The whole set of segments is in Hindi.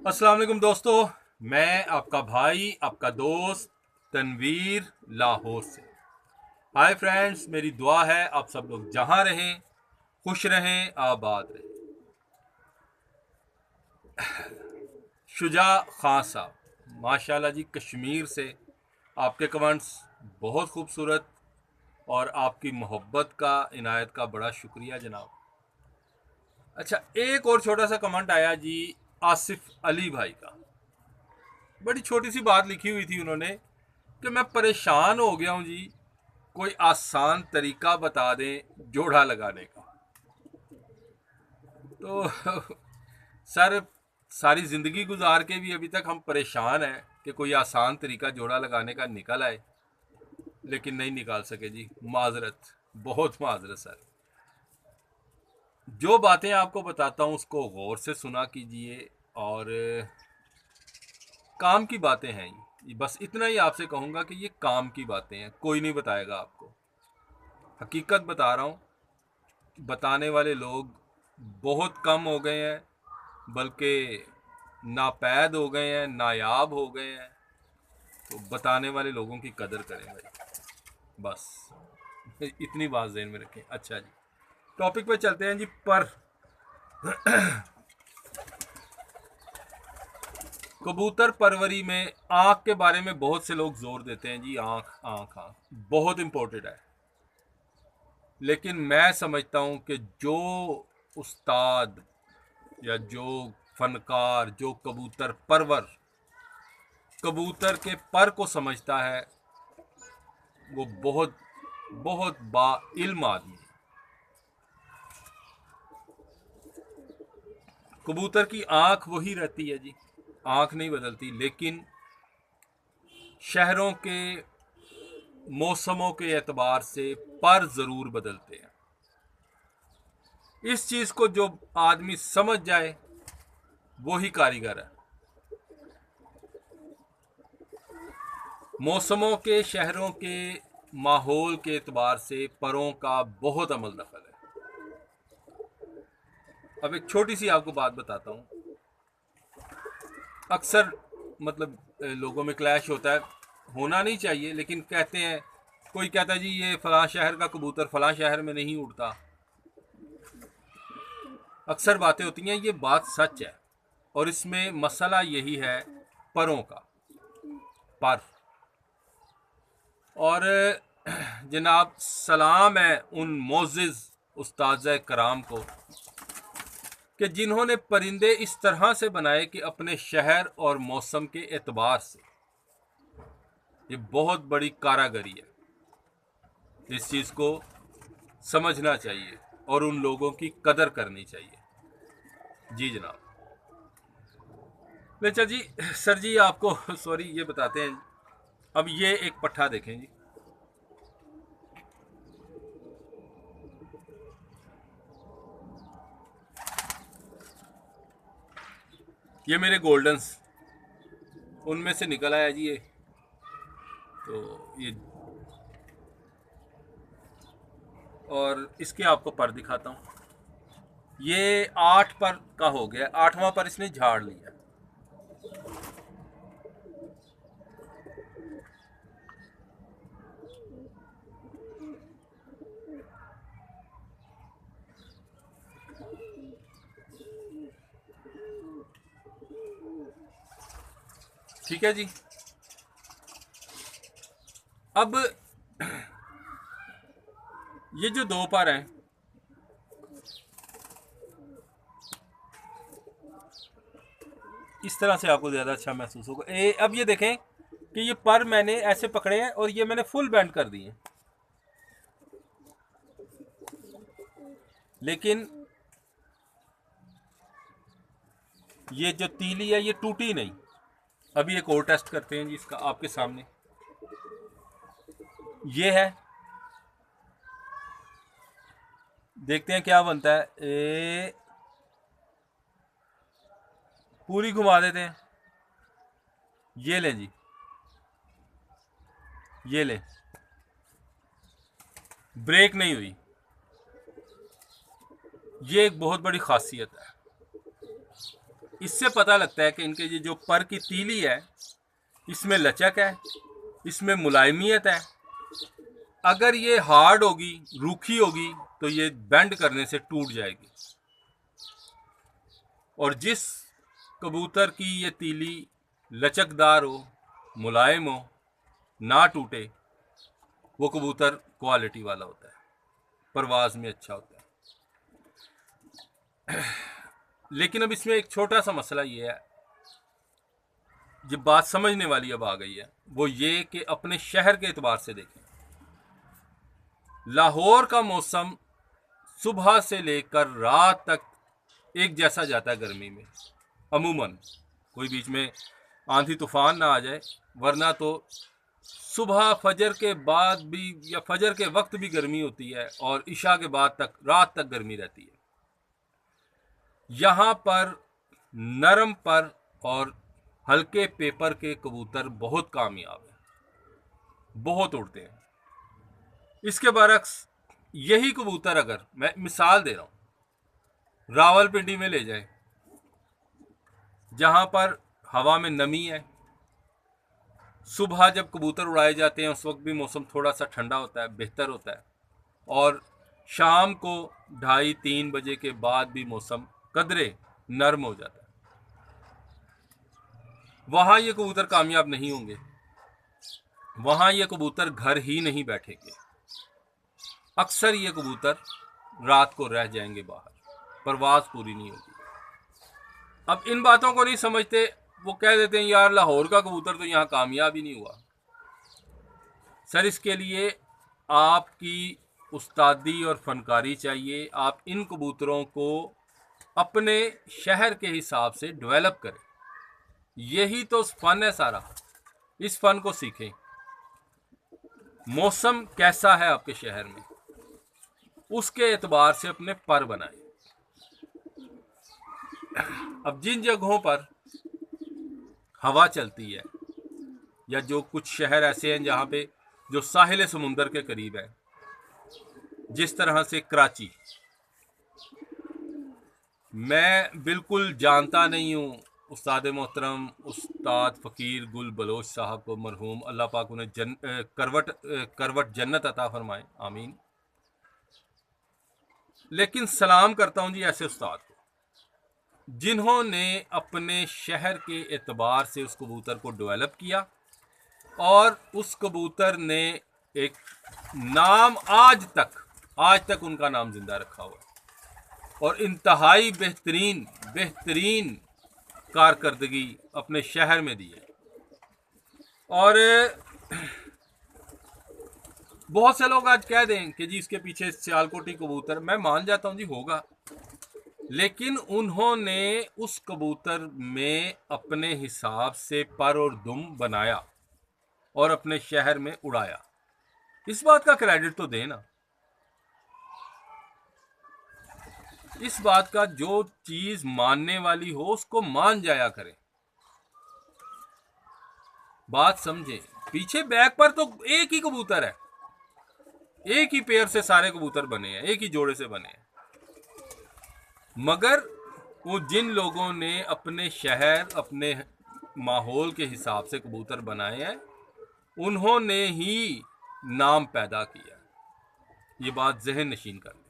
अस्सलाम वालेकुम दोस्तों। मैं आपका भाई आपका दोस्त तनवीर लाहौर से। हाय फ्रेंड्स, मेरी दुआ है आप सब लोग जहां रहें खुश रहें आबाद रहें। शुजा खान साहब माशाल्लाह जी, कश्मीर से। आपके कमेंट्स बहुत खूबसूरत और आपकी मोहब्बत का इनायत का बड़ा शुक्रिया जनाब। अच्छा, एक और छोटा सा कमेंट आया जी आसिफ अली भाई का। बड़ी छोटी सी बात लिखी हुई थी उन्होंने कि मैं परेशान हो गया हूँ जी, कोई आसान तरीका बता दें जोड़ा लगाने का। तो सर, सारी ज़िंदगी गुजार के भी अभी तक हम परेशान हैं कि कोई आसान तरीका जोड़ा लगाने का निकल आए, लेकिन नहीं निकाल सके जी। माजरत, बहुत माजरत सर। जो बातें आपको बताता हूँ उसको गौर से सुना कीजिए, और काम की बातें हैं ये। बस इतना ही आपसे कहूँगा कि ये काम की बातें हैं, कोई नहीं बताएगा आपको। हकीकत बता रहा हूँ, बताने वाले लोग बहुत कम हो गए हैं, बल्कि नापैद हो गए हैं, नायाब हो गए हैं। तो बताने वाले लोगों की कदर करें भाई, बस इतनी बात ज़हन में रखें। अच्छा जी, टॉपिक पे चलते हैं जी। पर कबूतर परवरी में आँख के बारे में बहुत से लोग जोर देते हैं जी। आँख आँख आँख बहुत इम्पोर्टेंट है, लेकिन मैं समझता हूँ कि जो उस्ताद या जो फनकार, जो कबूतर परवर कबूतर के पर को समझता है, वो बहुत बहुत बा इल्म आदमी है। कबूतर की आंख वही रहती है जी, आंख नहीं बदलती, लेकिन शहरों के मौसमों के एतबार से पर ज़रूर बदलते हैं। इस चीज़ को जो आदमी समझ जाए वो ही कारीगर है। मौसमों के, शहरों के माहौल के एतबार से परों का बहुत अमल दखल है। अब एक छोटी सी आपको बात बताता हूँ। अक्सर मतलब लोगों में क्लैश होता है, होना नहीं चाहिए, लेकिन कहते हैं, कोई कहता है जी ये फलां शहर का कबूतर फलां शहर में नहीं उड़ता। अक्सर बातें होती हैं, ये बात सच है, और इसमें मसला यही है परों का। पर और जनाब, सलाम है उन मोजिज़ उस्ताद कराम को कि जिन्होंने परिंदे इस तरह से बनाए कि अपने शहर और मौसम के एतबार से, ये बहुत बड़ी कारागरी है। इस चीज़ को समझना चाहिए और उन लोगों की कदर करनी चाहिए। जी जनाब। अच्छा जी, सर जी आपको सॉरी ये बताते हैं। अब ये एक पट्ठा देखें जी, ये मेरे गोल्डन्स उनमें से निकल आया जी ये। तो ये, और इसके आपको पर दिखाता हूँ। ये 8 पर का हो गया, 8वां पर इसने झाड़ लिया। ठीक है जी। अब ये जो 2 पर हैं, इस तरह से आपको ज़्यादा अच्छा महसूस होगा। अब ये देखें कि ये पर मैंने ऐसे पकड़े हैं और ये मैंने फुल बैंड कर दिए, लेकिन ये जो तीली है ये टूटी नहीं। अभी एक और टेस्ट करते हैं जी इसका आपके सामने। ये है, देखते हैं क्या बनता है। पूरी घुमा देते हैं। ये लें जी, ये लें, ब्रेक नहीं हुई। ये एक बहुत बड़ी खासियत है। इससे पता लगता है कि इनके ये जो पर की तीली है इसमें लचक है, इसमें मुलायमियत है। अगर ये हार्ड होगी, रूखी होगी, तो ये बेंड करने से टूट जाएगी। और जिस कबूतर की ये तीली लचकदार हो, मुलायम हो, ना टूटे, वो कबूतर क्वालिटी वाला होता है, परवाज में अच्छा होता है। लेकिन अब इसमें एक छोटा सा मसला ये है, ये बात समझने वाली अब आ गई है, वो ये कि अपने शहर के एतबार से देखें। लाहौर का मौसम सुबह से लेकर रात तक एक जैसा जाता है गर्मी में, अमूमन कोई बीच में आंधी तूफान ना आ जाए, वरना तो सुबह फजर के बाद भी या फजर के वक्त भी गर्मी होती है और इशा के बाद तक रात तक गर्मी रहती है। यहाँ पर नरम पर और हल्के पेपर के कबूतर बहुत कामयाब हैं, बहुत उड़ते हैं। इसके बरक्स यही कबूतर अगर मैं मिसाल दे रहा हूँ रावलपिंडी में ले जाए, जहाँ पर हवा में नमी है, सुबह जब कबूतर उड़ाए जाते हैं उस वक्त भी मौसम थोड़ा सा ठंडा होता है, बेहतर होता है, और शाम को 2:30-3 बजे के बाद भी मौसम कदरे नर्म हो जाता है। वहाँ ये कबूतर कामयाब नहीं होंगे, वहाँ ये कबूतर घर ही नहीं बैठेंगे, अक्सर ये कबूतर रात को रह जाएंगे बाहर, परवाज पूरी नहीं होगी। अब इन बातों को नहीं समझते, वो कह देते हैं यार लाहौर का कबूतर तो यहाँ कामयाब ही नहीं हुआ। सर, इसके लिए आपकी उस्तादी और फनकारी चाहिए। आप इन कबूतरों को अपने शहर के हिसाब से डेवलप करें, यही तो फन है सारा, इस फन को सीखें। मौसम कैसा है आपके शहर में, उसके एतबार से अपने पर बनाएं। अब जिन जगहों पर हवा चलती है, या जो कुछ शहर ऐसे हैं जहाँ पे जो साहिल समुंदर के करीब है, जिस तरह से कराची, मैं बिल्कुल जानता नहीं हूँ उस्ताद मोहतरम उस्ताद फ़कीर गुल बलोच साहब को, मरहूम, अल्लाह पाक उन्हें करवट जन्नत अता फरमाए, आमीन। लेकिन सलाम करता हूँ जी ऐसे उस्ताद को जिन्होंने अपने शहर के एतबार से उस कबूतर को डेवलप किया, और उस कबूतर ने एक नाम आज तक उनका नाम जिंदा रखा हुआ है, और इंतहाई बेहतरीन कारकर्दगी अपने शहर में दी है। और बहुत से लोग आज कह दें कि जी इसके पीछे सियालकोटी कबूतर, मैं मान जाता हूँ जी होगा, लेकिन उन्होंने उस कबूतर में अपने हिसाब से पर और दुम बनाया और अपने शहर में उड़ाया। इस बात का क्रेडिट तो देना। इस बात का जो चीज मानने वाली हो उसको मान जाया करें, बात समझे। पीछे बैक पर तो एक ही कबूतर है, एक ही पेयर से सारे कबूतर बने हैं, एक ही जोड़े से बने हैं, मगर वो जिन लोगों ने अपने शहर, अपने माहौल के हिसाब से कबूतर बनाए हैं, उन्होंने ही नाम पैदा किया। ये बात जहन नशीन कर लें।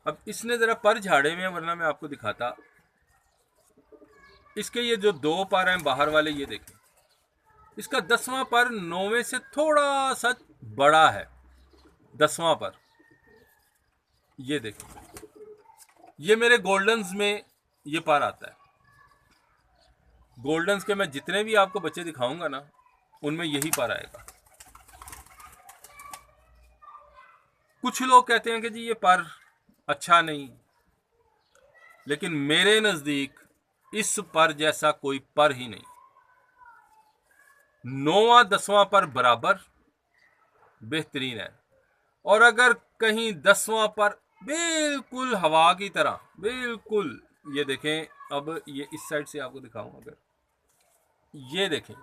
अब इसने जरा पर झाड़े हुए हैं, वरना मैं आपको दिखाता। इसके ये जो 2 पर हैं बाहर वाले, ये देखें, इसका 10वां पर 9वें से थोड़ा सा बड़ा है। 10वां पर ये देखें, ये मेरे गोल्डन्स में ये पर आता है। गोल्डन्स के मैं जितने भी आपको बच्चे दिखाऊंगा ना, उनमें यही पर आएगा। कुछ लोग कहते हैं कि जी ये पर अच्छा नहीं, लेकिन मेरे नजदीक इस पर जैसा कोई पर ही नहीं। 9वां 10वां पर बराबर बेहतरीन है, और अगर कहीं 10वां पर बिल्कुल हवा की तरह, बिल्कुल, ये देखें, अब ये इस साइड से आपको दिखाऊं, अगर ये देखें,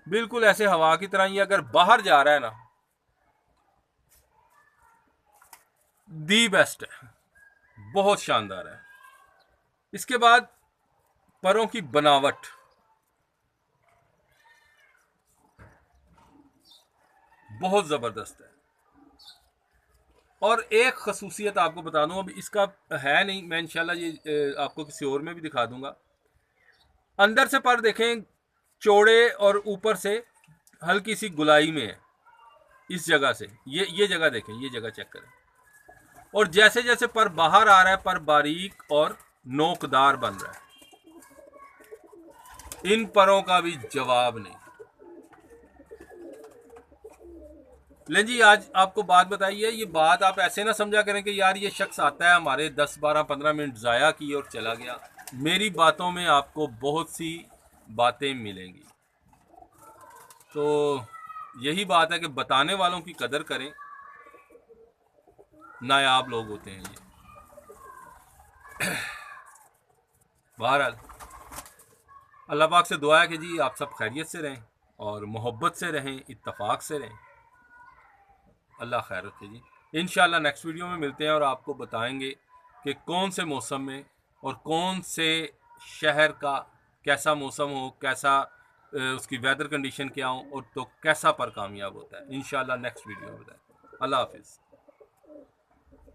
बिल्कुल ऐसे हवा की तरह ये अगर बाहर जा रहा है ना, दी बेस्ट है, बहुत शानदार है। इसके बाद परों की बनावट, बहुत ज़बरदस्त है। और एक खसूसियत आपको बता दूं, अभी इसका है नहीं, मैं इंशाल्लाह ये आपको किसी और में भी दिखा दूंगा। अंदर से पर देखें चौड़े और ऊपर से हल्की सी गुलाई में है, इस जगह से ये जगह देखें, ये जगह चेक करें। और जैसे जैसे पर बाहर आ रहा है, पर बारीक और नोकदार बन रहा है। इन परों का भी जवाब नहीं। लें जी, आज आपको बात बताइए, ये बात आप ऐसे ना समझा करें कि यार ये शख्स आता है हमारे 10, 12, 15 मिनट ज़ाया की और चला गया। मेरी बातों में आपको बहुत सी बातें मिलेंगी। तो यही बात है कि बताने वालों की कदर करें, नायाब लोग होते हैं ये। बहरहाल अल्लाह पाक से दुआ है कि जी आप सब खैरियत से रहें और मोहब्बत से रहें, इत्तफाक से रहें। अल्लाह खैर रखे जी। इंशाल्लाह नेक्स्ट वीडियो में मिलते हैं और आपको बताएंगे कि कौन से मौसम में और कौन से शहर का कैसा मौसम हो, कैसा उसकी वेदर कंडीशन क्या हो, और तो कैसा पर कामयाब होता है। इंशाल्लाह नेक्स्ट वीडियो में बताएं। अल्लाह हाफिज़।